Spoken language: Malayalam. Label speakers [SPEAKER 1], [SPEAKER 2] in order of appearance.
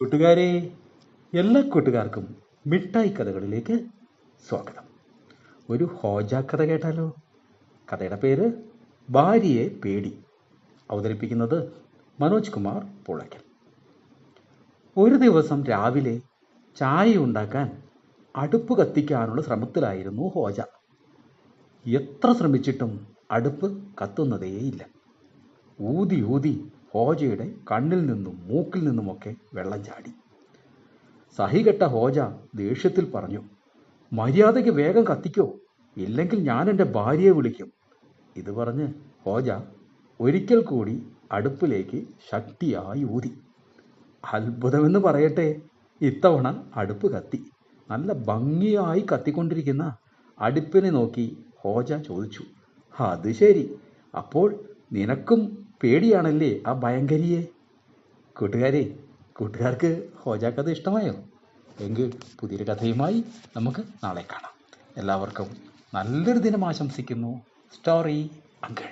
[SPEAKER 1] കൂട്ടുകാരെ, എല്ലാ കൂട്ടുകാർക്കും മിഠായി കഥകളിലേക്ക് സ്വാഗതം. ഒരു ഹോജ കഥ കേട്ടാലോ? കഥയുടെ പേര് ഭാര്യയെ പേടി. അവതരിപ്പിക്കുന്നത് മനോജ് കുമാർ പുളയ്ക്കൽ. ഒരു ദിവസം രാവിലെ ചായ ഉണ്ടാക്കാൻ അടുപ്പ് കത്തിക്കാനുള്ള ശ്രമത്തിലായിരുന്നു ഹോജ. എത്ര ശ്രമിച്ചിട്ടും അടുപ്പ് കത്തുന്നതേയില്ല. ഊതി ഊതി ഹോജയുടെ കണ്ണിൽ നിന്നും മൂക്കിൽ നിന്നുമൊക്കെ വെള്ളം ചാടി. സഹികെട്ട ഹോജ ദേഷ്യത്തിൽ പറഞ്ഞു, മര്യാദയ്ക്ക് വേഗം കത്തിക്കോ, ഇല്ലെങ്കിൽ ഞാൻ എൻ്റെ ഭാര്യയെ വിളിക്കും. ഇത് പറഞ്ഞ് ഹോജ ഒരിക്കൽ കൂടി അടുപ്പിലേക്ക് ശക്തിയായി ഊതി. അത്ഭുതമെന്ന് പറയട്ടെ, ഇത്തവണ അടുപ്പ് കത്തി. നല്ല ഭംഗിയായി കത്തിക്കൊണ്ടിരിക്കുന്ന അടുപ്പിനെ നോക്കി ഹോജ ചോദിച്ചു, അത് ശരി, അപ്പോൾ നിനക്കും പേടിയാണല്ലേ ആ ഭയങ്കരിയെ? കൂട്ടുകാർക്ക് ഹോജ കഥ ഇഷ്ടമായോ? എങ്കിൽ പുതിയൊരു കഥയുമായി നമുക്ക് നാളെ കാണാം. എല്ലാവർക്കും നല്ലൊരു ദിനം ആശംസിക്കുന്നു. Story uncle.